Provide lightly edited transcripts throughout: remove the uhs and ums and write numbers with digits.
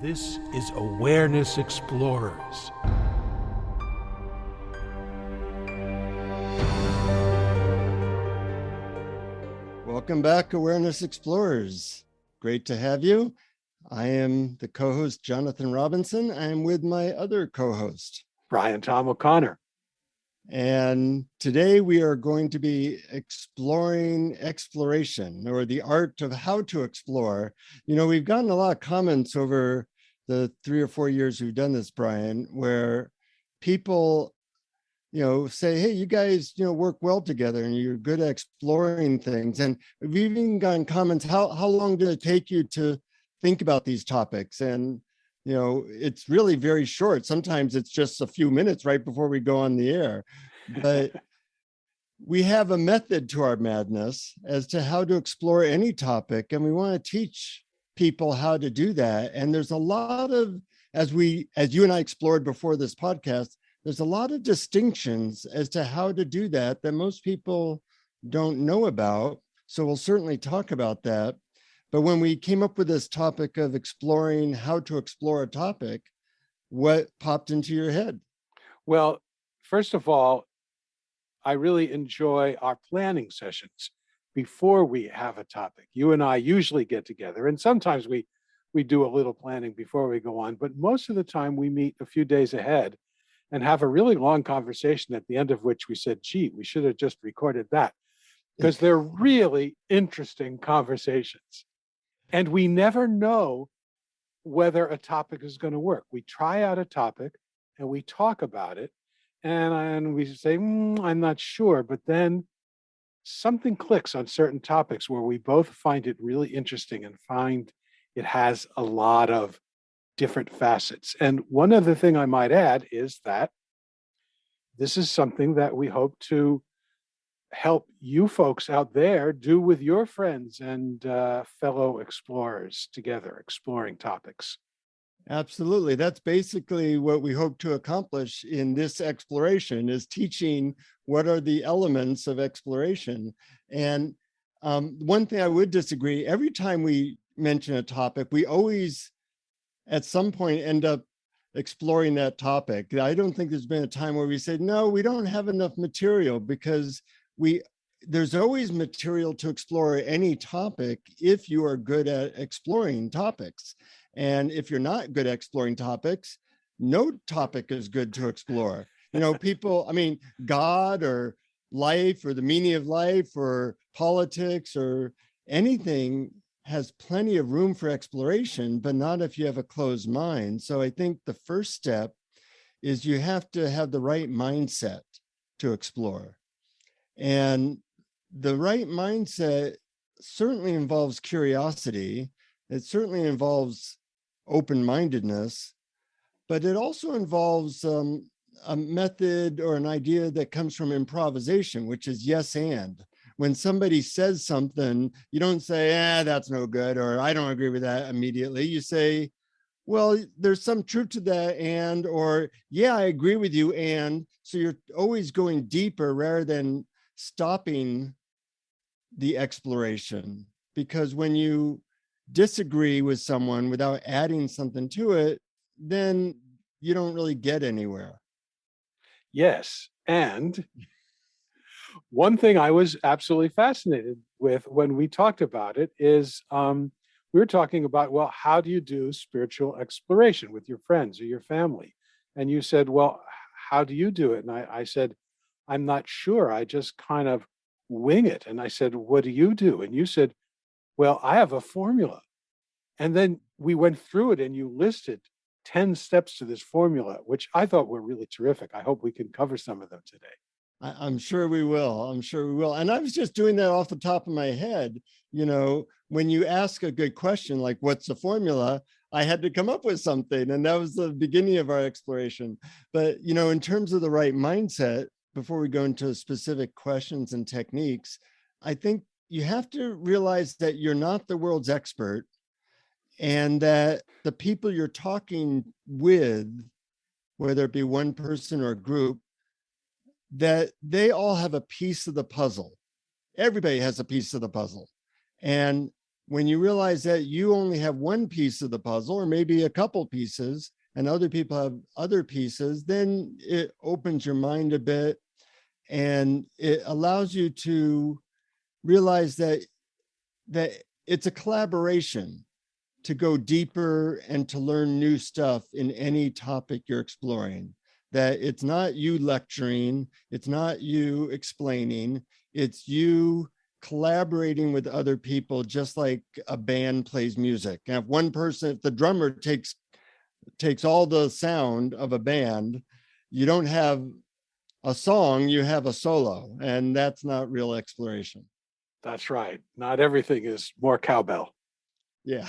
This is Awareness Explorers. Welcome back, Awareness Explorers. Great to have you. I am the co-host, Jonathan Robinson. I am with my other co-host, Brian Tom O'Connor. And today we are going to be exploring exploration, or the art of how to explore. You know, we've gotten a lot of comments over the 3 or 4 years we've done this, Brian, where people, say, hey, you guys, work well together and you're good at exploring things. And we've even gotten comments, how long did it take you to think about these topics? And it's really very short. Sometimes it's just a few minutes right before we go on the air. But we have a method to our madness as to how to explore any topic. And we want to teach people how to do that. And there's a lot of, as you and I explored before this podcast, there's a lot of distinctions as to how to do that most people don't know about. So we'll certainly talk about that. But when we came up with this topic of exploring how to explore a topic, what popped into your head? Well, first of all, I really enjoy our planning sessions before we have a topic. You and I usually get together, and sometimes we do a little planning before we go on, but most of the time we meet a few days ahead and have a really long conversation at the end of which we said, gee, we should have just recorded that, because they're really interesting conversations. And we never know whether a topic is going to work. We try out a topic and we talk about it, and we say, I'm not sure. But then something clicks on certain topics where we both find it really interesting and find it has a lot of different facets. And one other thing I might add is that this is something that we hope to help you folks out there do with your friends and fellow explorers together, exploring topics. Absolutely. That's basically what we hope to accomplish in this exploration, is teaching what are the elements of exploration. And one thing I would disagree, every time we mention a topic, we always at some point end up exploring that topic. I don't think there's been a time where we said, no, we don't have enough material, because there's always material to explore any topic if you are good at exploring topics. And if you're not good at exploring topics, no topic is good to explore. People, God or life or the meaning of life or politics or anything has plenty of room for exploration, but not if you have a closed mind. So I think the first step is you have to have the right mindset to explore. And the right mindset certainly involves curiosity. It certainly involves open-mindedness, but it also involves a method or an idea that comes from improvisation, which is yes and. When somebody says something, you don't say, that's no good, or I don't agree with that immediately. You say, well, there's some truth to that, or yeah, I agree with you. And so you're always going deeper rather than stopping the exploration. Because when you disagree with someone without adding something to it, then you don't really get anywhere. Yes. And one thing I was absolutely fascinated with when we talked about it is we were talking about, well, how do you do spiritual exploration with your friends or your family? And you said, well, how do you do it? And I said, I'm not sure. I just kind of wing it. And I said, what do you do? And you said, well, I have a formula. And then we went through it and you listed 10 steps to this formula, which I thought were really terrific. I hope we can cover some of them today. I'm sure we will. I'm sure we will. And I was just doing that off the top of my head. When you ask a good question, like what's the formula, I had to come up with something. And that was the beginning of our exploration. But, in terms of the right mindset, before we go into specific questions and techniques, I think you have to realize that you're not the world's expert, and that the people you're talking with, whether it be one person or a group, that they all have a piece of the puzzle. Everybody has a piece of the puzzle. And when you realize that you only have one piece of the puzzle, or maybe a couple pieces, and other people have other pieces, then it opens your mind a bit, and it allows you to realize that it's a collaboration to go deeper and to learn new stuff in any topic you're exploring. That it's not you lecturing, it's not you explaining, it's you collaborating with other people, just like a band plays music. And if the drummer takes all the sound of a band, you don't have a song, you have a solo, and that's not real exploration. That's right. Not everything is more cowbell. Yeah.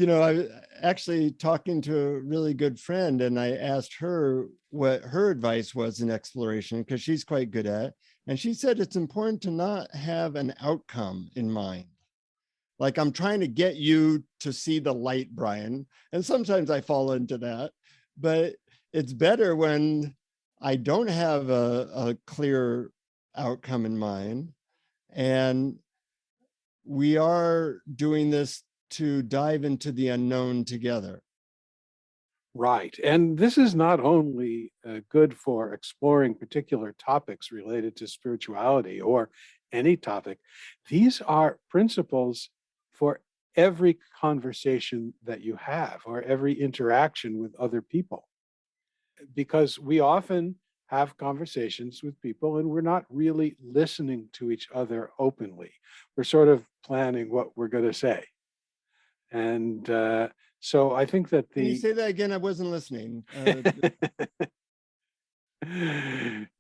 I actually talking to a really good friend, and I asked her what her advice was in exploration, because she's quite good at it. And she said it's important to not have an outcome in mind. Like, I'm trying to get you to see the light, Brian. And sometimes I fall into that, but it's better when I don't have a clear outcome in mind. And we are doing this to dive into the unknown together. Right. And this is not only good for exploring particular topics related to spirituality or any topic. These are principles for every conversation that you have or every interaction with other people. Because we often have conversations with people and we're not really listening to each other openly. We're sort of planning what we're going to say. And so I think that Can you say that again? I wasn't listening.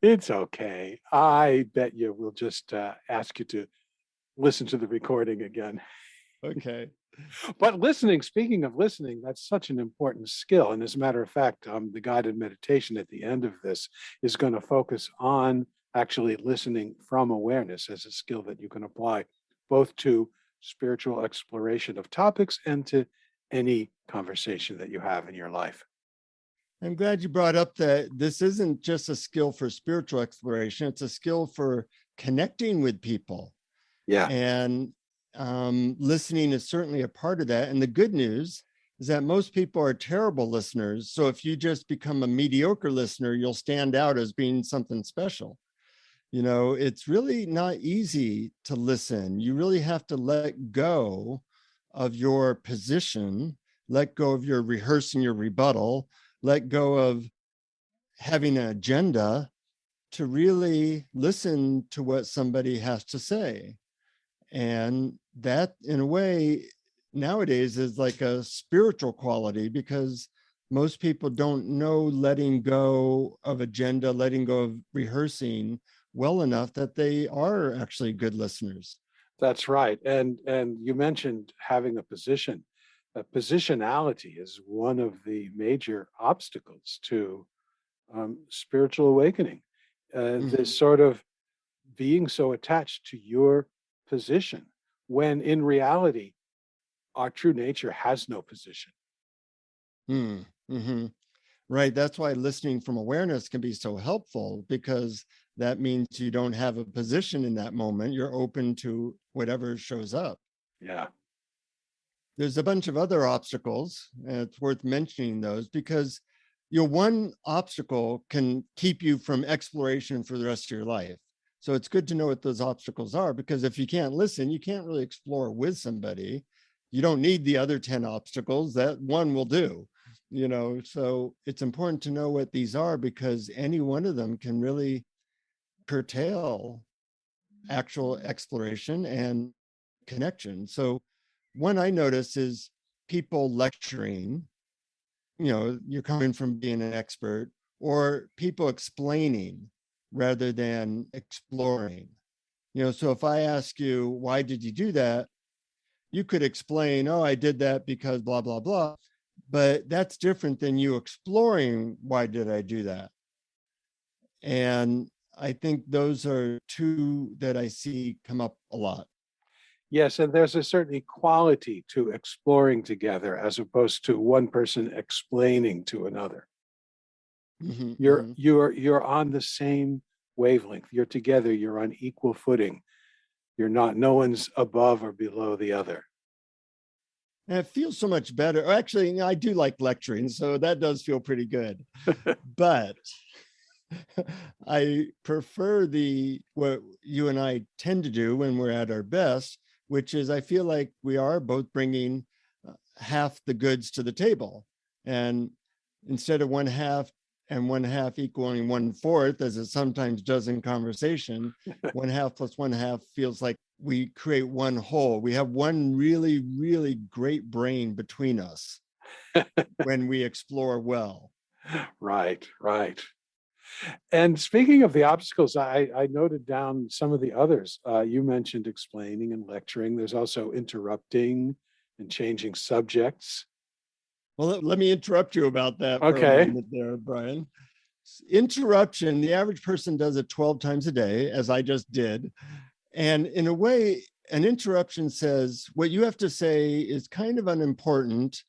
It's okay. I bet you we'll just ask you to listen to the recording again. Okay. But listening, speaking of listening, that's such an important skill. And as a matter of fact, the guided meditation at the end of this is going to focus on actually listening from awareness as a skill that you can apply both to spiritual exploration of topics and to any conversation that you have in your life. I'm glad you brought up that this isn't just a skill for spiritual exploration. It's a skill for connecting with people. Yeah. And listening is certainly a part of that. And the good news is that most people are terrible listeners. So if you just become a mediocre listener, you'll stand out as being something special. It's really not easy to listen. You really have to let go of your position, let go of your rehearsing your rebuttal, let go of having an agenda to really listen to what somebody has to say. And that, in a way, nowadays is like a spiritual quality, because most people don't know letting go of agenda, letting go of rehearsing well enough that they are actually good listeners. That's right. And you mentioned having a position. Positionality is one of the major obstacles to spiritual awakening. This sort of being so attached to your position, when in reality, our true nature has no position. Mm-hmm. Right. That's why listening from awareness can be so helpful, because that means you don't have a position in that moment. You're open to whatever shows up. Yeah. There's a bunch of other obstacles, and it's worth mentioning those, because one obstacle can keep you from exploration for the rest of your life. So it's good to know what those obstacles are, because if you can't listen, you can't really explore with somebody. You don't need the other 10 obstacles. That one will do. So it's important to know what these are, because any one of them can really curtail actual exploration and connection. So one I notice is people lecturing. You're coming from being an expert, or people explaining rather than exploring. So if I ask you, why did you do that? You could explain, oh, I did that because blah, blah, blah. But that's different than you exploring, why did I do that? And I think those are two that I see come up a lot. Yes, and there's a certain equality to exploring together as opposed to one person explaining to another. Mm-hmm, You're on the same wavelength. You're together. You're on equal footing. no one's above or below the other. And it feels so much better. Actually, I do like lecturing, so that does feel pretty good. But I prefer what you and I tend to do when we're at our best, which is I feel like we are both bringing half the goods to the table. And instead of one half and one half equaling 1/4, as it sometimes does in conversation, 1/2 plus 1/2 feels like we create one whole. We have one really, really great brain between us when we explore well. Right, right. And speaking of the obstacles, I noted down some of the others. You mentioned explaining and lecturing. There's also interrupting and changing subjects. Well, let me interrupt you about that for a Okay. moment there, Brian. Interruption, the average person does it 12 times a day, as I just did. And in a way, an interruption says what you have to say is kind of unimportant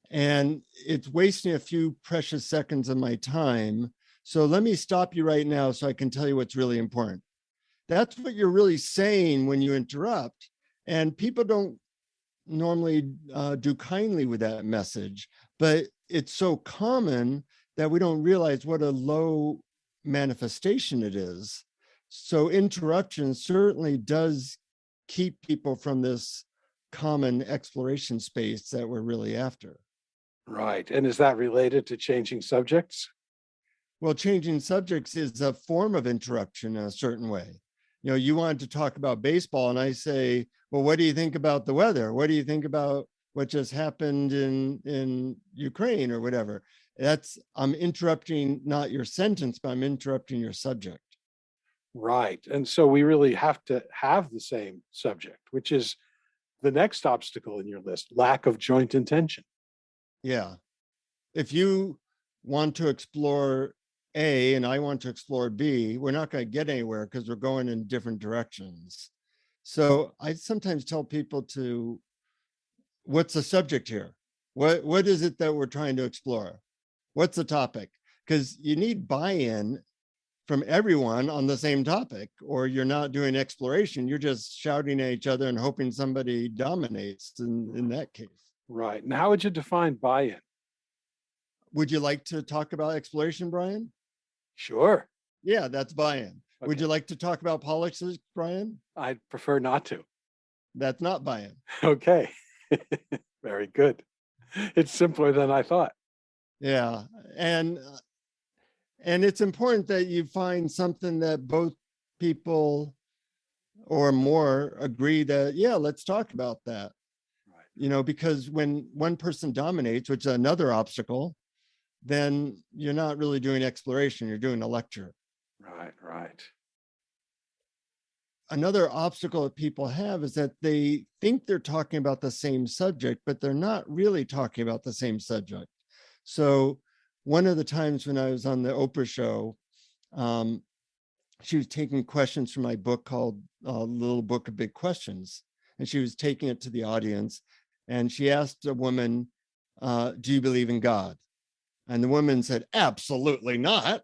and it's wasting a few precious seconds of my time. So let me stop you right now so I can tell you what's really important. That's what you're really saying when you interrupt. And people don't normally do kindly with that message, but it's so common that we don't realize what a low manifestation it is. So interruption certainly does keep people from this common exploration space that we're really after. Right. And is that related to changing subjects? Well, changing subjects is a form of interruption in a certain way. You wanted to talk about baseball, and I say, well, what do you think about the weather? What do you think about what just happened in Ukraine or whatever? I'm interrupting not your sentence, but I'm interrupting your subject. Right. And so we really have to have the same subject, which is the next obstacle in your list, lack of joint intention. Yeah. If you want to explore A and I want to explore B, we're not going to get anywhere because we're going in different directions. So I sometimes tell people what's the subject here? What is it that we're trying to explore? What's the topic? Because you need buy-in from everyone on the same topic, or you're not doing exploration. You're just shouting at each other and hoping somebody dominates in that case. Right. And how would you define buy-in? Would you like to talk about exploration, Brian? Sure. Yeah, that's buy-in. Okay. Would you like to talk about politics, Brian? I'd prefer not to. That's not buy-in. Okay. Very good. It's simpler than I thought. Yeah. And it's important that you find something that both people or more agree that, yeah, let's talk about that. Right. Because when one person dominates, which is another obstacle, then you're not really doing exploration, you're doing a lecture. Right, right. Another obstacle that people have is that they think they're talking about the same subject, but they're not really talking about the same subject. So one of the times when I was on the Oprah show, she was taking questions from my book called Little Book of Big Questions. And she was taking it to the audience. And she asked a woman, do you believe in God? And the woman said, absolutely not.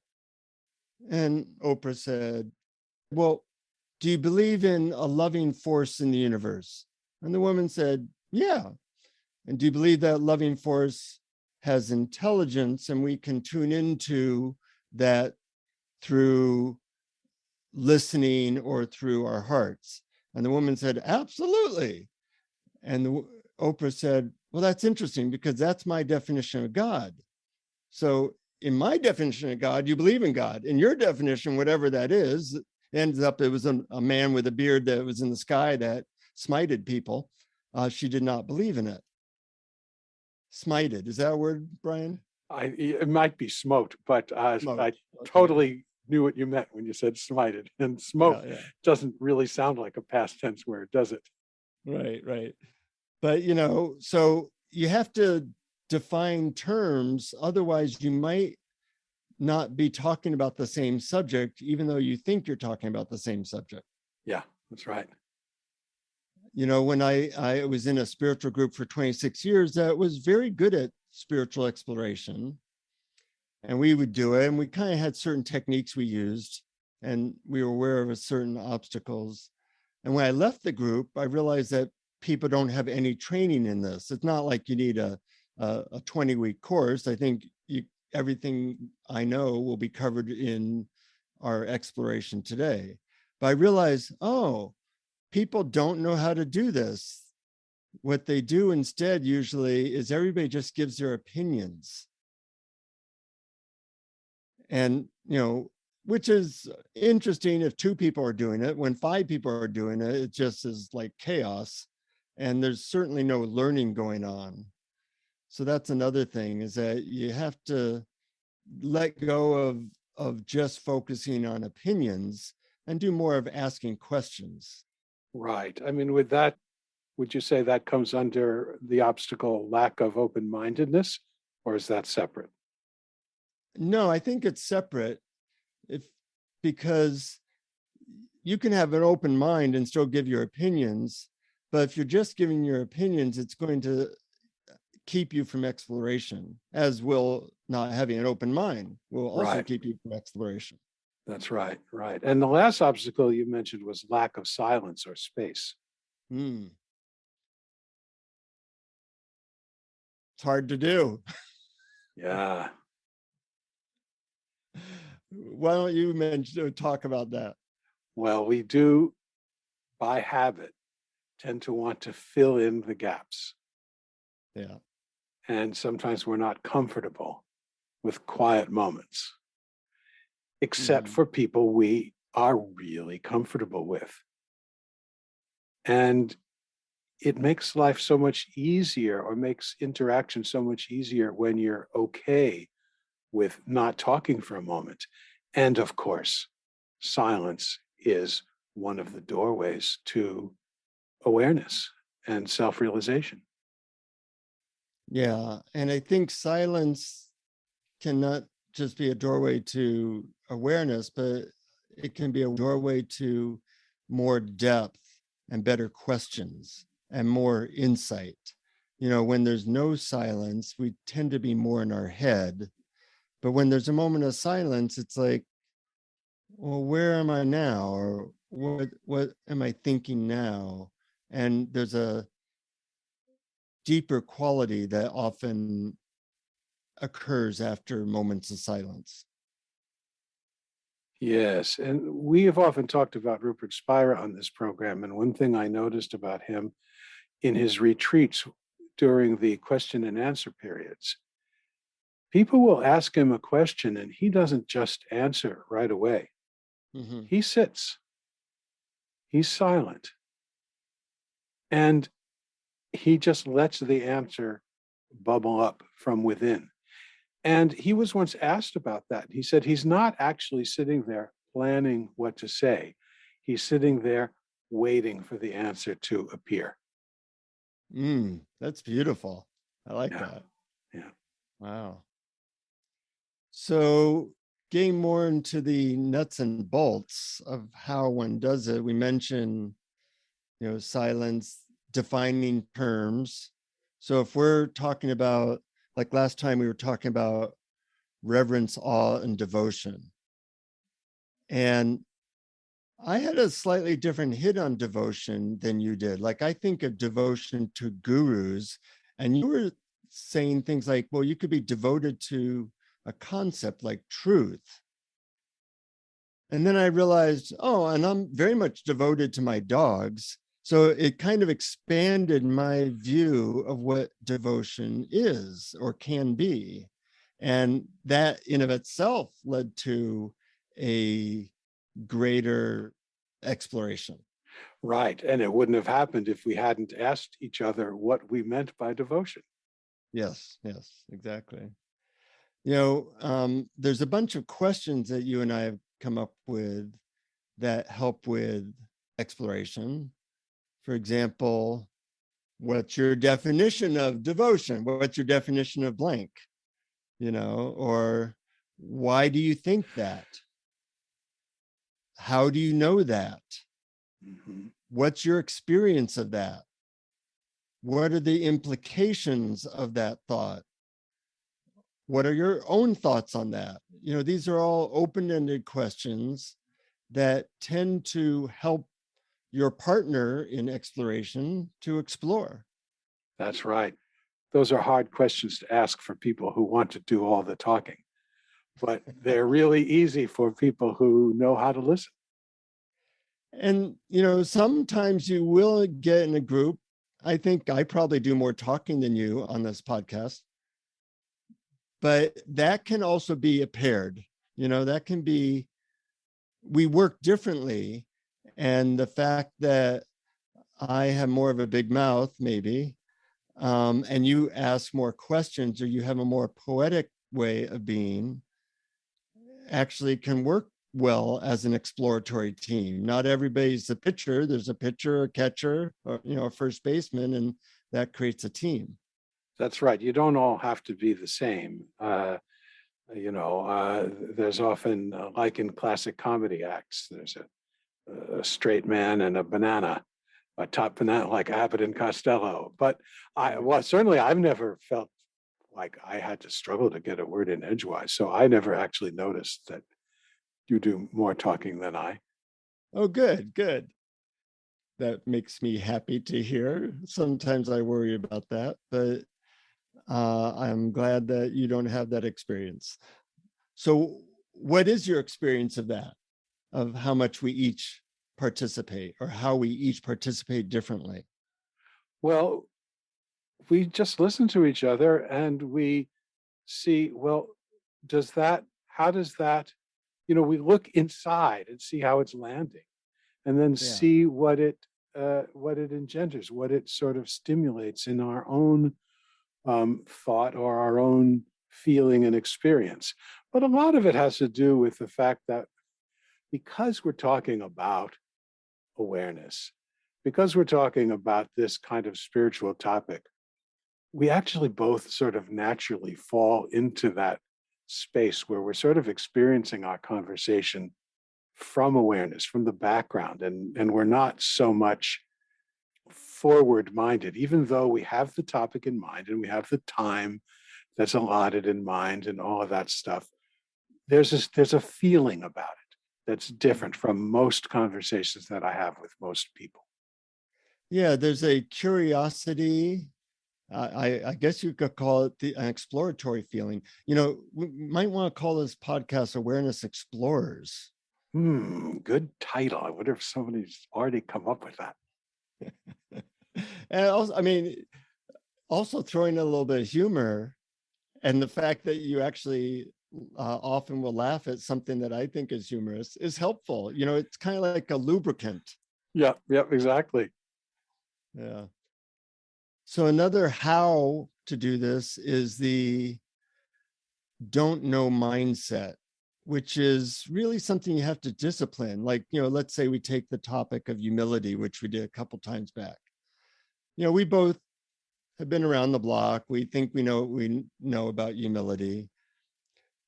And Oprah said, well, do you believe in a loving force in the universe? And the woman said, yeah. And do you believe that loving force has intelligence and we can tune into that through listening or through our hearts? And the woman said, absolutely. And Oprah said, well, that's interesting because that's my definition of God. So in my definition of God, you believe in God. In your definition, whatever that is, ends up it was a man with a beard that was in the sky that smited people. She did not believe in it. Smited, is that a word, Brian? It might be smote, but Smote. I totally knew what you meant when you said smited. And smote doesn't really sound like a past tense word, does it? Right, right. But, so you have to define terms, otherwise you might not be talking about the same subject, even though you think you're talking about the same subject. Yeah, that's right. When I was in a spiritual group for 26 years that was very good at spiritual exploration, and we would do it, and we kind of had certain techniques we used, and we were aware of certain obstacles. And when I left the group, I realized that people don't have any training in this. It's not like you need a 20-week course. I think everything I know will be covered in our exploration today. But I realized, oh, people don't know how to do this. What they do instead usually is everybody just gives their opinions. And, which is interesting if 2 people are doing it. When 5 people are doing it, it just is like chaos. And there's certainly no learning going on. So that's another thing, is that you have to let go of just focusing on opinions and do more of asking questions. Right. I mean, with that, would you say that comes under the obstacle lack of open-mindedness, or is that separate? No, I think it's separate, because you can have an open mind and still give your opinions, but if you're just giving your opinions, it's going to keep you from exploration, as will not having an open mind will also keep you from exploration. That's right, right. And the last obstacle you mentioned was lack of silence or space. It's hard to do. Yeah. Why don't you talk about that? Well, we do, by habit, tend to want to fill in the gaps. Yeah. And sometimes we're not comfortable with quiet moments, except for people we are really comfortable with. And it makes life so much easier, or makes interaction so much easier, when you're okay with not talking for a moment. And of course, silence is one of the doorways to awareness and self-realization. Yeah. And I think silence cannot just be a doorway to awareness, but it can be a doorway to more depth and better questions and more insight. When there's no silence, we tend to be more in our head. But when there's a moment of silence, it's like, well, where am I now? Or what am I thinking now? And there's a deeper quality that often occurs after moments of silence. Yes, and we have often talked about Rupert Spira on this program. And one thing I noticed about him in his retreats during the question and answer periods, people will ask him a question and he doesn't just answer right away. He sits, he's silent, and he just lets the answer bubble up from within. And he was once asked about that. He said he's not actually sitting there planning what to say. He's sitting there waiting for the answer to appear. That's beautiful. I like that. Yeah. Wow. So getting more into the nuts and bolts of how one does it, we mentioned, silence, defining terms. So if we're talking about, like last time we were talking about reverence, awe, and devotion. And I had a slightly different hit on devotion than you did. Like, I think of devotion to gurus, and you were saying things like, well, you could be devoted to a concept like truth. And then I realized, oh, and I'm very much devoted to my dogs. So it kind of expanded my view of what devotion is or can be. And that in of itself led to a greater exploration. Right. And it wouldn't have happened if we hadn't asked each other what we meant by devotion. Yes, exactly. There's a bunch of questions that you and I have come up with that help with exploration. For example, what's your definition of devotion? What's your definition of blank? Or why do you think that? How do you know that? What's your experience of that? What are the implications of that thought? What are your own thoughts on that? These are all open-ended questions that tend to help your partner in exploration to explore. That's right. Those are hard questions to ask for people who want to do all the talking, but they're really easy for people who know how to listen. And, sometimes you will get in a group. I think I probably do more talking than you on this podcast, but that can also be a paired, that can be, we work differently. And the fact that I have more of a big mouth, maybe, and you ask more questions, or you have a more poetic way of being, actually can work well as an exploratory team. Not everybody's a pitcher. There's a pitcher, a catcher, or, a first baseman, and that creates a team. That's right. You don't all have to be the same. There's often, like in classic comedy acts, there's a straight man and a banana, a top banana, like Abbott and Costello. But certainly I've never felt like I had to struggle to get a word in edgewise. So I never actually noticed that you do more talking than I. Oh, good. That makes me happy to hear. Sometimes I worry about that, but I'm glad that you don't have that experience. So what is your experience of that, of how much we each participate, or how we each participate differently? Well, we just listen to each other and we see, well, how does that, we look inside and see how it's landing, and then Yeah. see what it engenders, what it sort of stimulates in our own thought or our own feeling and experience. But a lot of it has to do with the fact that because we're talking about awareness, because we're talking about this kind of spiritual topic, we actually both sort of naturally fall into that space where we're sort of experiencing our conversation from awareness, from the background, and we're not so much forward minded, even though we have the topic in mind and we have the time that's allotted in mind and all of that stuff. There's a feeling about it that's different from most conversations that I have with most people. Yeah, there's a curiosity. I guess you could call it an exploratory feeling. We might want to call this podcast Awareness Explorers. Good title. I wonder if somebody's already come up with that. And also throwing a little bit of humor, and the fact that you actually often will laugh at something that I think is humorous is helpful. It's kind of like a lubricant. Yeah, exactly. Yeah. So another how to do this is the don't know mindset, which is really something you have to discipline. Like, let's say we take the topic of humility, which we did a couple times back. We both have been around the block. We think we know what we know about humility.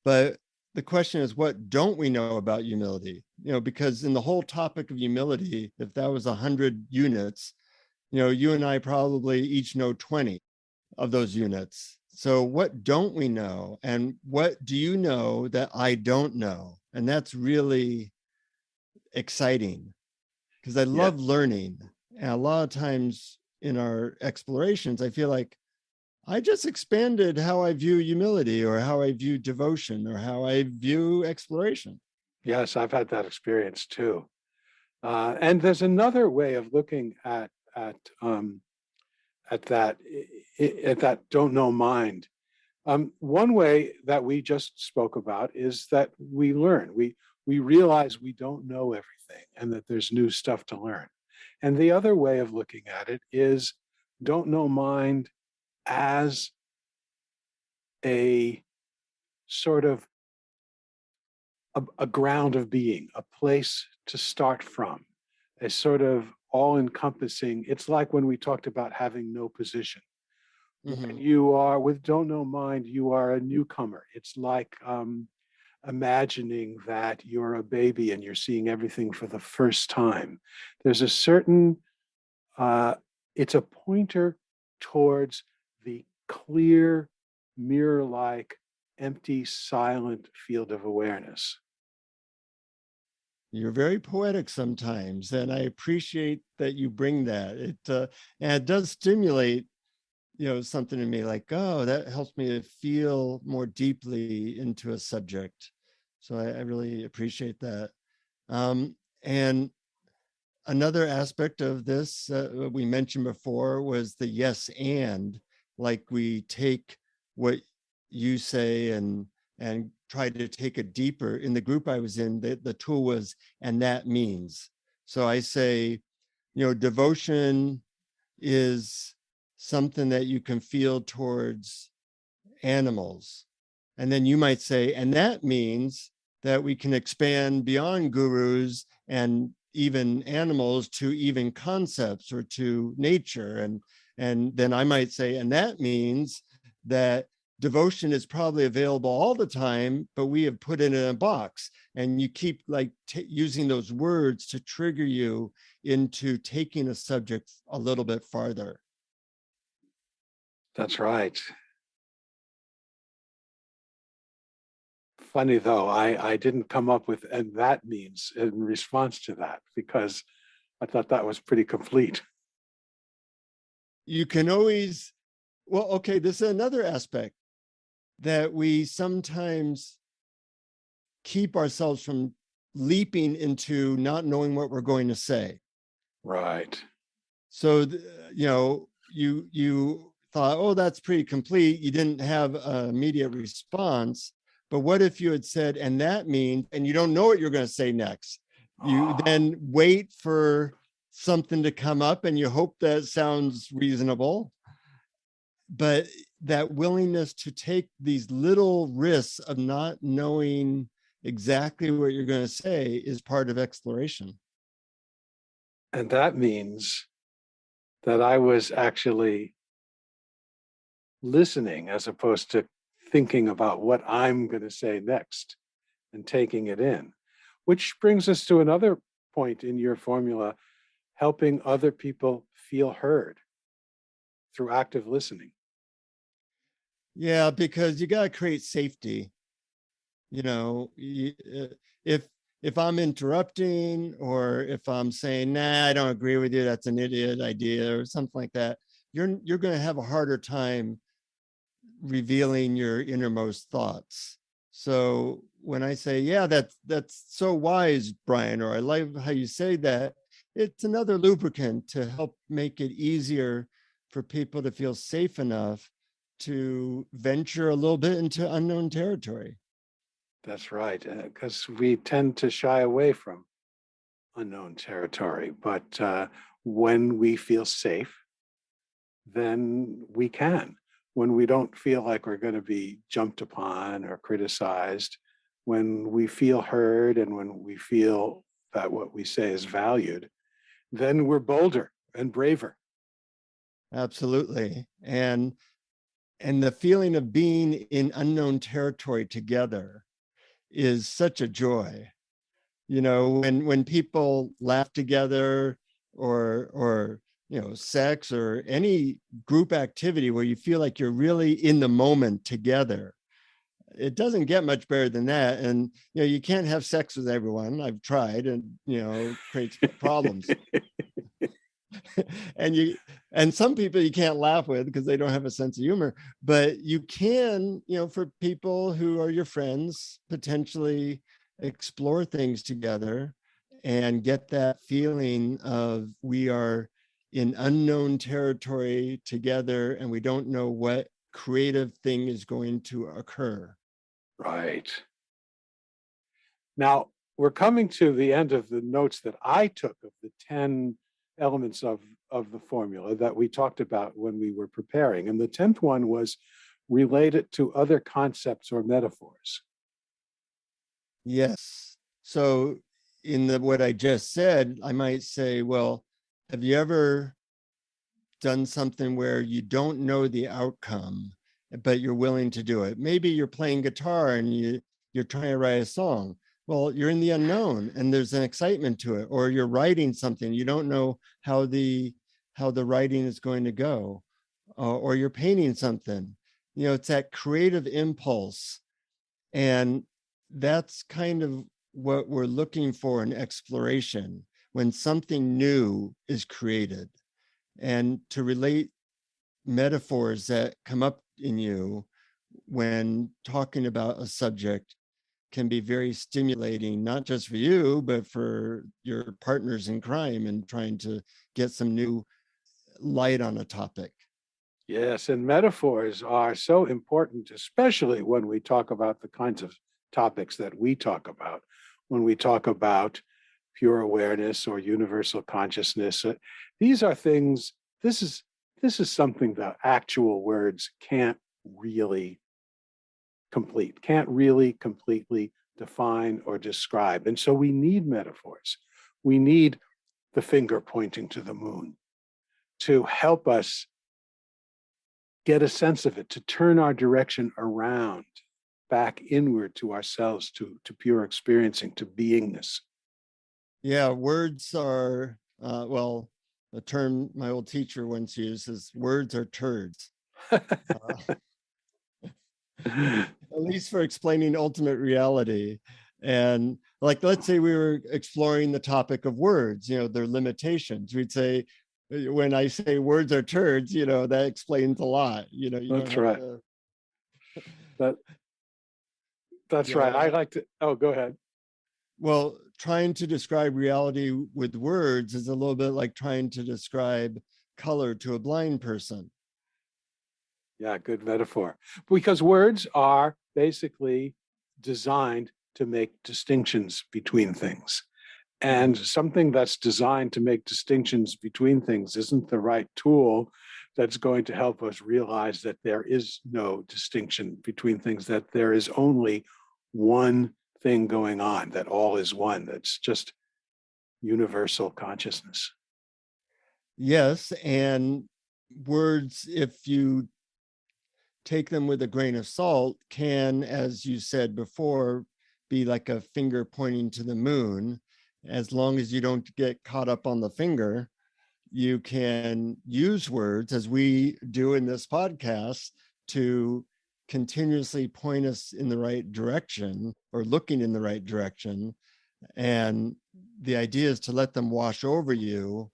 But the question is, what don't we know about humility? Because in the whole topic of humility, if that was 100 units, you and I probably each know 20 of those units. So what don't we know? And what do you know that I don't know? And that's really exciting, because I love learning. And a lot of times in our explorations, I feel like I just expanded how I view humility, or how I view devotion, or how I view exploration. Yes, I've had that experience too. And there's another way of looking at that don't know mind. One way that we just spoke about is that we learn. We realize we don't know everything and that there's new stuff to learn. And the other way of looking at it is don't know mind as a sort of a ground of being, a place to start from, a sort of all-encompassing. It's like when we talked about having no position. Mm-hmm. When you are with don't know mind, you are a newcomer. It's like imagining that you're a baby and you're seeing everything for the first time. There's a certain, it's a pointer towards the clear, mirror-like, empty, silent field of awareness. You're very poetic sometimes, and I appreciate that you bring that. And it does stimulate, something in me, like, oh, that helps me to feel more deeply into a subject. So I really appreciate that. And another aspect of this we mentioned before was the yes and, like we take what you say and try to take it deeper. In the group I was in, the tool was and that means. So I say, devotion is something that you can feel towards animals. And then you might say, and that means that we can expand beyond gurus and even animals to even concepts or to nature. And then I might say, and that means that devotion is probably available all the time, but we have put it in a box. And you keep like using those words to trigger you into taking a subject a little bit farther. That's right. Funny though, I didn't come up with and that means in response to that, because I thought that was pretty complete. You can always, well, okay, this is another aspect that we sometimes keep ourselves from leaping into not knowing what we're going to say. Right. So, you thought, oh, that's pretty complete. You didn't have an immediate response. But what if you had said, and that means, and you don't know what you're going to say next? You then wait for something to come up and you hope that sounds reasonable. But that willingness to take these little risks of not knowing exactly what you're going to say is part of exploration. And that means that I was actually listening as opposed to thinking about what I'm going to say next and taking it in, which brings us to another point in your formula, helping other people feel heard through active listening. Yeah, because you got to create safety. If I'm interrupting or if I'm saying, nah, I don't agree with you, that's an idiot idea or something like that, you're going to have a harder time revealing your innermost thoughts. So when I say, yeah, that's so wise, Brian, or I like how you say that, it's another lubricant to help make it easier for people to feel safe enough to venture a little bit into unknown territory. That's right, because we tend to shy away from unknown territory. But when we feel safe, then we can. When we don't feel like we're going to be jumped upon or criticized, when we feel heard and when we feel that what we say is valued, then we're bolder and braver. Absolutely. And the feeling of being in unknown territory together is such a joy. When people laugh together or sex or any group activity where you feel like you're really in the moment together, it doesn't get much better than that. And you can't have sex with everyone. I've tried, and creates problems. and some people you can't laugh with because they don't have a sense of humor, but you can, for people who are your friends, potentially explore things together and get that feeling of we are in unknown territory together and we don't know what creative thing is going to occur. Right. Now, we're coming to the end of the notes that I took of the 10 elements of the formula that we talked about when we were preparing. And the 10th one was related to other concepts or metaphors. Yes. So in what I just said, I might say, well, have you ever done something where you don't know the outcome, but you're willing to do it? Maybe you're playing guitar and you're trying to write a song. Well, you're in the unknown and there's an excitement to it. Or you're writing something, you don't know how the writing is going to go. Or you're painting something. It's that creative impulse. And that's kind of what we're looking for in exploration when something new is created, and to relate metaphors that come up in you when talking about a subject can be very stimulating, not just for you, but for your partners in crime and trying to get some new light on a topic. Yes, and metaphors are so important, especially when we talk about the kinds of topics that we talk about. When we talk about pure awareness or universal consciousness, these are things, this is something that actual words can't really can't really completely define or describe. And so we need metaphors. We need the finger pointing to the moon to help us get a sense of it, to turn our direction around, back inward to ourselves, to pure experiencing, to beingness. Yeah, words are, well, the term my old teacher once used is words are turds. At least for explaining ultimate reality. And like, let's say we were exploring the topic of words, their limitations. We'd say, when I say words are turds, that explains a lot. You That's don't have right. That's right. I like to, oh, go ahead. Well, trying to describe reality with words is a little bit like trying to describe color to a blind person. Yeah, good metaphor. Because words are basically designed to make distinctions between things. And something that's designed to make distinctions between things isn't the right tool that's going to help us realize that there is no distinction between things, that there is only one thing going on, that all is one, that's just universal consciousness. Yes, and words, if you take them with a grain of salt, can, as you said before, be like a finger pointing to the moon. As long as you don't get caught up on the finger, you can use words, as we do in this podcast, to continuously point us in the right direction or looking in the right direction. And the idea is to let them wash over you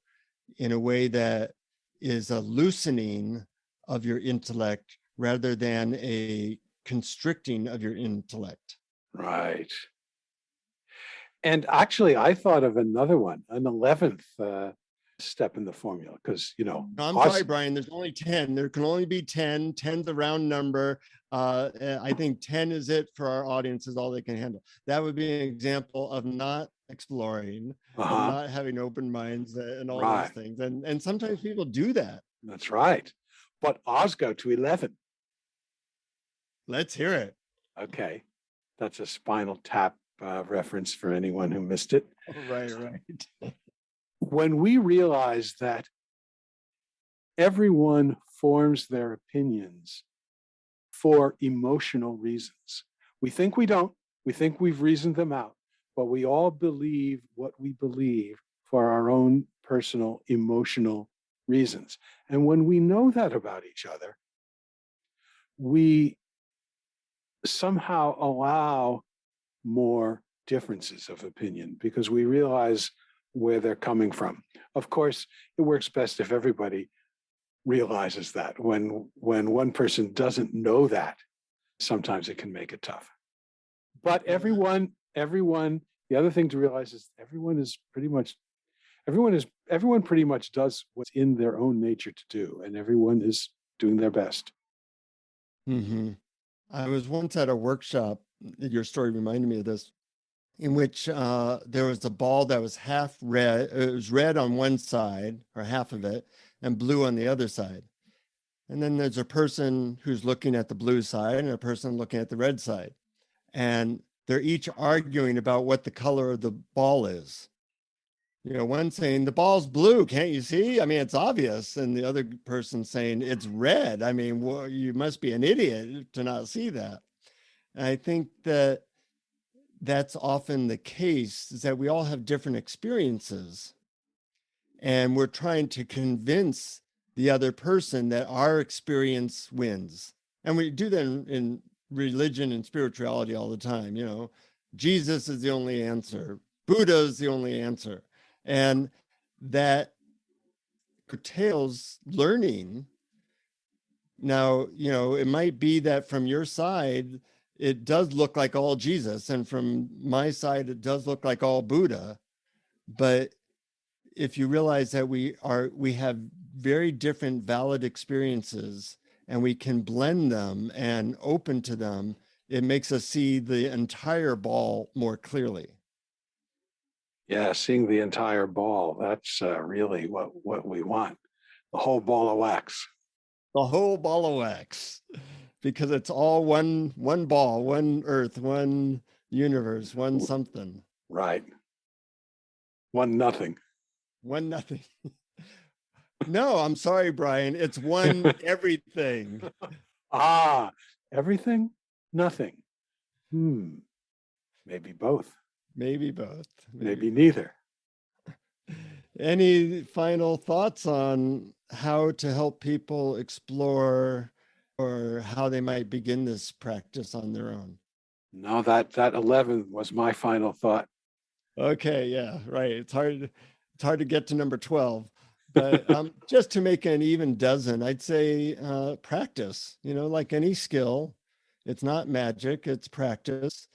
in a way that is a loosening of your intellect rather than a constricting of your intellect. Right. And actually, I thought of another one, an 11th step in the formula, because, No, I'm sorry, Brian, there's only 10. There can only be 10. 10's a round number. I think 10 is it for our audience, is all they can handle. That would be an example of not exploring, of not having open minds and all those things. And sometimes people do that. That's right. But Oz go to 11. Let's hear it. Okay. That's a Spinal Tap reference for anyone who missed it. Oh, right. When we realize that everyone forms their opinions for emotional reasons, we think we don't, we think we've reasoned them out, but we all believe what we believe for our own personal emotional reasons. And when we know that about each other, we somehow allow more differences of opinion because we realize where they're coming from. Of course, it works best if everybody realizes that. When one person doesn't know that, sometimes it can make it tough. But everyone, the other thing to realize is everyone pretty much does what's in their own nature to do, and everyone is doing their best. Mm-hmm. I was once at a workshop, your story reminded me of this, in which there was a ball that was half red. It was red on one side, or half of it, and blue on the other side. And then there's a person who's looking at the blue side and a person looking at the red side. And they're each arguing about what the color of the ball is. One saying, the ball's blue, can't you see? I mean, it's obvious. And the other person saying, it's red. I mean, well, you must be an idiot to not see that. And I think that that's often the case, is that we all have different experiences. And we're trying to convince the other person that our experience wins. And we do that in religion and spirituality all the time. Jesus is the only answer. Buddha is the only answer. And that curtails learning. Now, it might be that from your side, it does look like all Jesus. And from my side, it does look like all Buddha. But if you realize that we have very different valid experiences and we can blend them and open to them, it makes us see the entire ball more clearly. Yeah, seeing the entire ball, that's really what we want. The whole ball of wax. The whole ball of wax, because it's all one ball, one earth, one universe, one something. Right. One nothing. One nothing. No, I'm sorry, Brian. It's one everything. Everything? Nothing. Maybe both. Maybe both. Maybe neither. Any final thoughts on how to help people explore or how they might begin this practice on their own? No, that 11 was my final thought. Okay, yeah, right. It's hard to get to number 12. But just to make an even dozen, I'd say practice, like any skill. It's not magic, it's practice.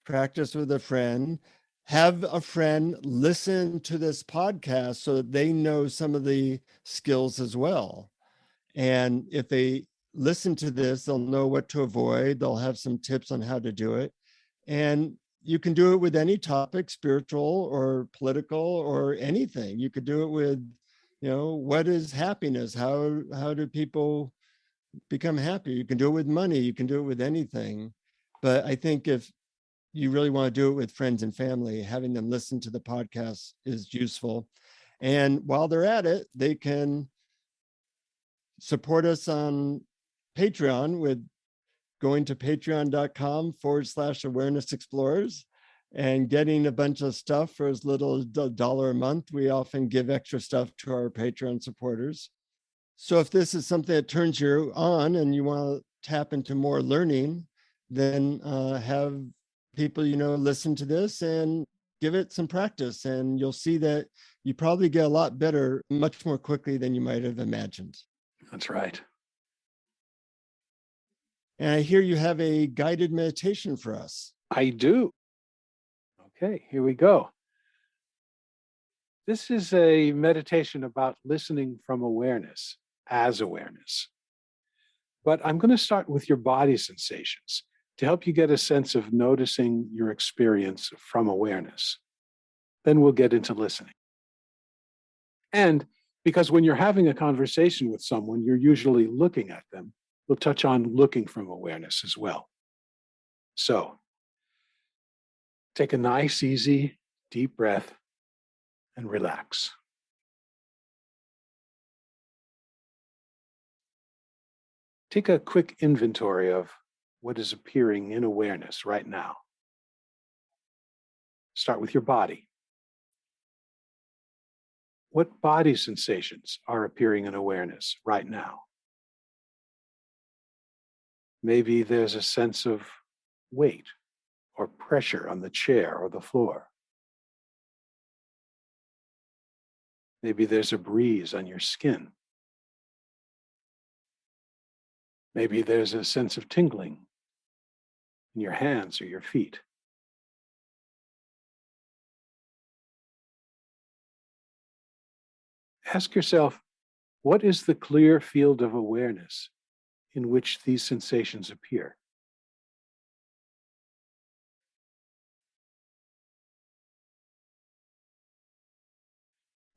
Practice with a friend. Have a friend listen to this podcast so that they know some of the skills as well. And if they listen to this, they'll know what to avoid. They'll have some tips on how to do it. And you can do it with any topic, spiritual or political or anything. You could do it with, what is happiness? How do people become happy? You can do it with money. You can do it with anything. But I think if you really want to do it with friends and family, having them listen to the podcast is useful. And while they're at it, they can support us on Patreon with going to patreon.com/awareness explorers and getting a bunch of stuff for as little as $1 a month. We often give extra stuff to our Patreon supporters. So if this is something that turns you on and you want to tap into more learning, then have people listen to this and give it some practice, and you'll see that you probably get a lot better much more quickly than you might have imagined. That's right. And I hear you have a guided meditation for us. I do. Okay, here we go. This is a meditation about listening from awareness as awareness. But I'm going to start with your body sensations to help you get a sense of noticing your experience from awareness. Then we'll get into listening. And because when you're having a conversation with someone, you're usually looking at them, we'll touch on looking from awareness as well. So take a nice, easy, deep breath and relax. Take a quick inventory of what is appearing in awareness right now. Start with your body. What body sensations are appearing in awareness right now? Maybe there's a sense of weight or pressure on the chair or the floor. Maybe there's a breeze on your skin. Maybe there's a sense of tingling in your hands or your feet. Ask yourself, what is the clear field of awareness in which these sensations appear?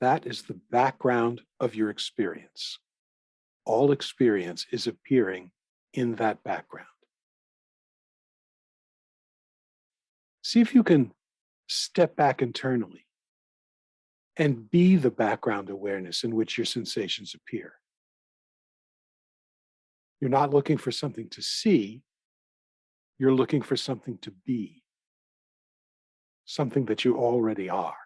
That is the background of your experience. All experience is appearing in that background. See if you can step back internally and be the background awareness in which your sensations appear. You're not looking for something to see, you're looking for something to be, something that you already are.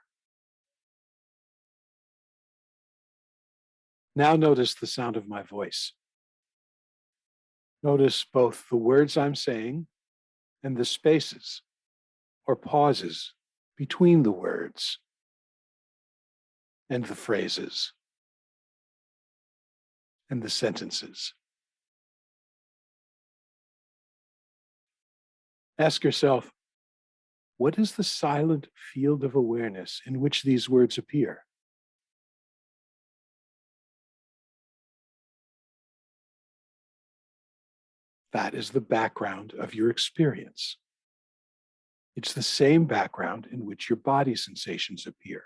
Now notice the sound of my voice. Notice both the words I'm saying and the spaces or pauses between the words and the phrases and the sentences. Ask yourself, what is the silent field of awareness in which these words appear? That is the background of your experience. It's the same background in which your body sensations appear.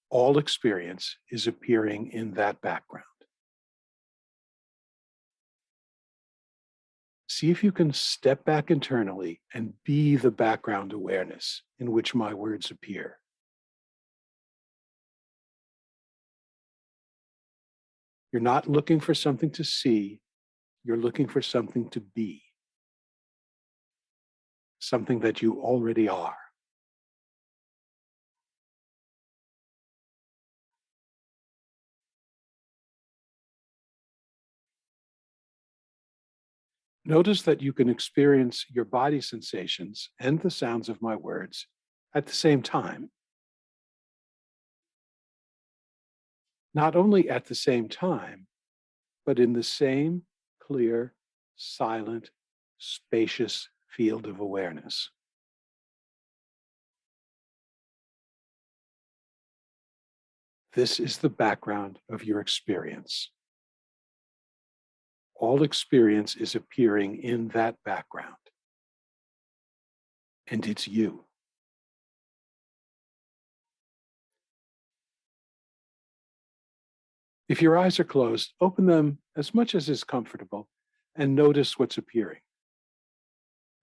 All experience is appearing in that background. See if you can step back internally and be the background awareness in which my words appear. You're not looking for something to see, you're looking for something to be, something that you already are. Notice that you can experience your body sensations and the sounds of my words at the same time. Not only at the same time, but in the same clear, silent, spacious field of awareness. This is the background of your experience. All experience is appearing in that background. And it's you. If your eyes are closed, open them as much as is comfortable and notice what's appearing.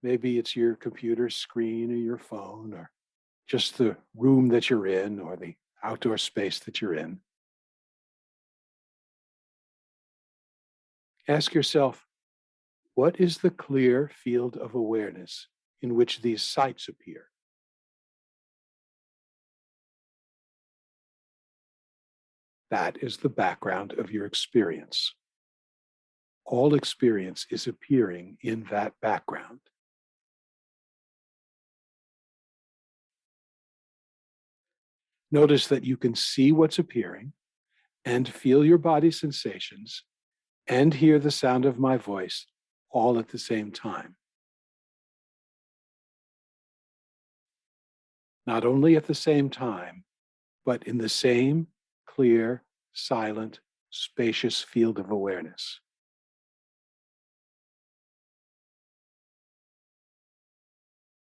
Maybe it's your computer screen or your phone or just the room that you're in or the outdoor space that you're in. Ask yourself, what is the clear field of awareness in which these sights appear? That is the background of your experience. All experience is appearing in that background. Notice that you can see what's appearing and feel your body sensations and hear the sound of my voice all at the same time. Not only at the same time, but in the same clear, silent, spacious field of awareness.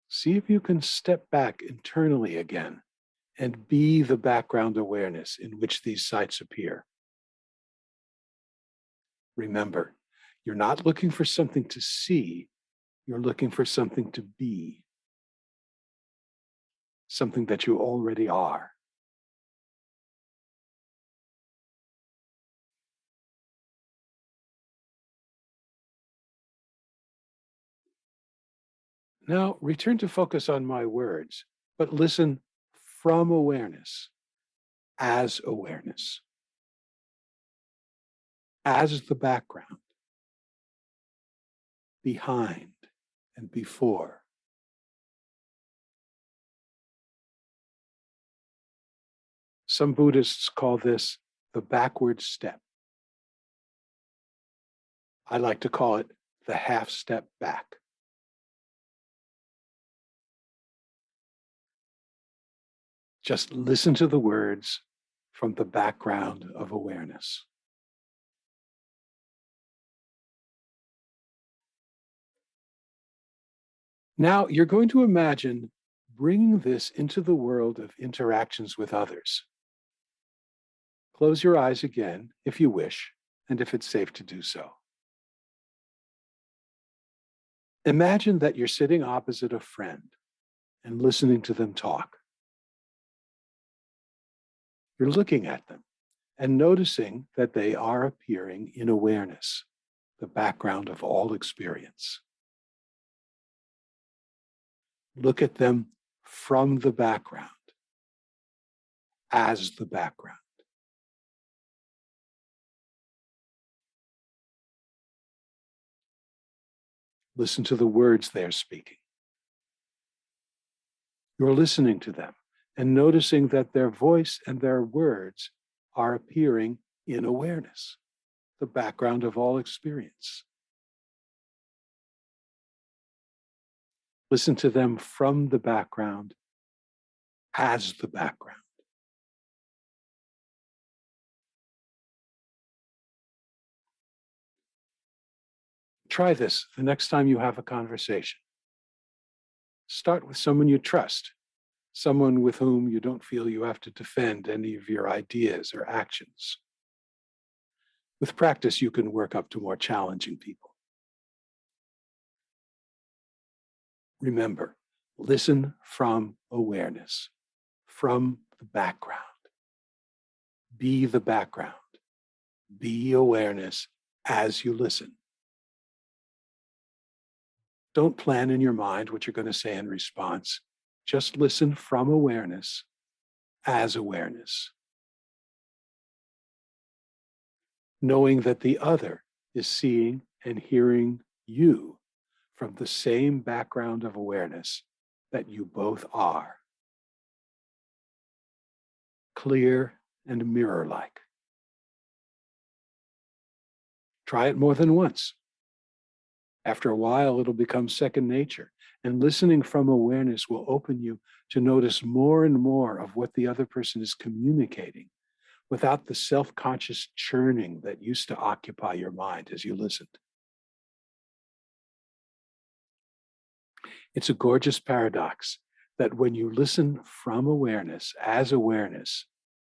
See if you can step back internally again and be the background awareness in which these sights appear. Remember, you're not looking for something to see, you're looking for something to be, something that you already are. Now return to focus on my words, but listen from awareness, as the background, behind and before. Some Buddhists call this the backward step. I like to call it the half step back. Just listen to the words from the background of awareness. Now you're going to imagine bringing this into the world of interactions with others. Close your eyes again if you wish, and if it's safe to do so. Imagine that you're sitting opposite a friend and listening to them talk. You're looking at them and noticing that they are appearing in awareness, the background of all experience. Look at them from the background, as the background. Listen to the words they're speaking. You're listening to them and noticing that their voice and their words are appearing in awareness, the background of all experience. Listen to them from the background as the background. Try this the next time you have a conversation. Start with someone you trust, someone with whom you don't feel you have to defend any of your ideas or actions. With practice, you can work up to more challenging people. Remember, listen from awareness, from the background. Be the background. Be awareness as you listen. Don't plan in your mind what you're going to say in response. Just listen from awareness as awareness. Knowing that the other is seeing and hearing you from the same background of awareness that you both are. Clear and mirror-like. Try it more than once. After a while, it'll become second nature, and listening from awareness will open you to notice more and more of what the other person is communicating without the self-conscious churning that used to occupy your mind as you listened. It's a gorgeous paradox that when you listen from awareness as awareness,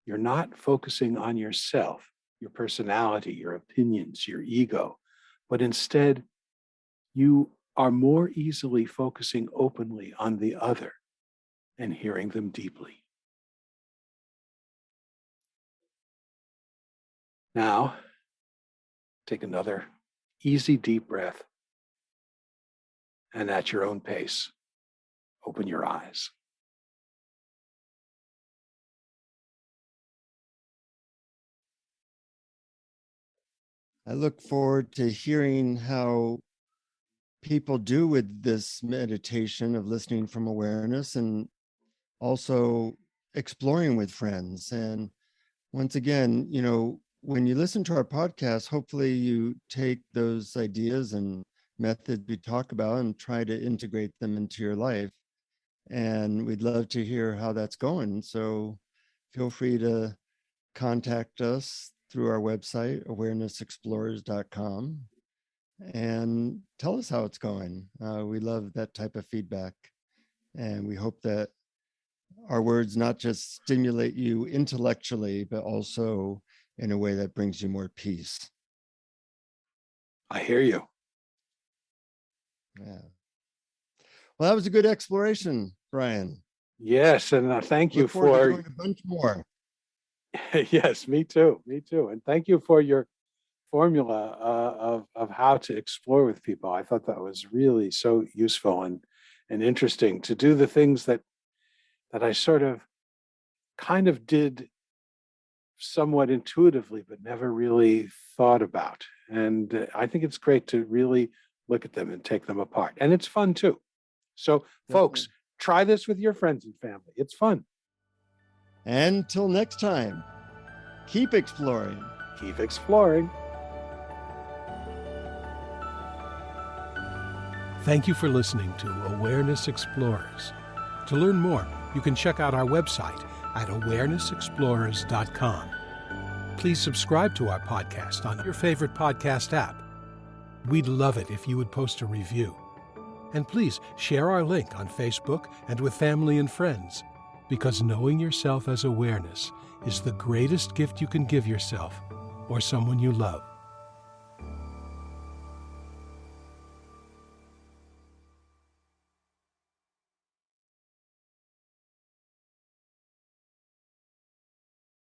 you're not focusing on yourself, your personality, your opinions, your ego, but instead, you are more easily focusing openly on the other and hearing them deeply. Now, take another easy, deep breath, and at your own pace, open your eyes. I look forward to hearing how people do with this meditation of listening from awareness and also exploring with friends. And once again, when you listen to our podcast, hopefully you take those ideas and methods we talk about and try to integrate them into your life. And we'd love to hear how that's going. So feel free to contact us through our website, awarenessexplorers.com, and tell us how it's going. We love that type of feedback. And we hope that our words not just stimulate you intellectually, but also in a way that brings you more peace. I hear you. Yeah. Well, that was a good exploration, Brian. Yes, and thank you Look forward to for doing a bunch more. Yes, me too, and thank you for your formula of how to explore with people. I thought that was really so useful and interesting to do the things that I sort of kind of did somewhat intuitively, but never really thought about. And I think it's great to really look at them and take them apart. And it's fun too. So folks, try this with your friends and family. It's fun. Until next time, keep exploring. Keep exploring. Thank you for listening to Awareness Explorers. To learn more, you can check out our website at awarenessexplorers.com. Please subscribe to our podcast on your favorite podcast app. We'd love it if you would post a review. And please share our link on Facebook and with family and friends, because knowing yourself as awareness is the greatest gift you can give yourself or someone you love.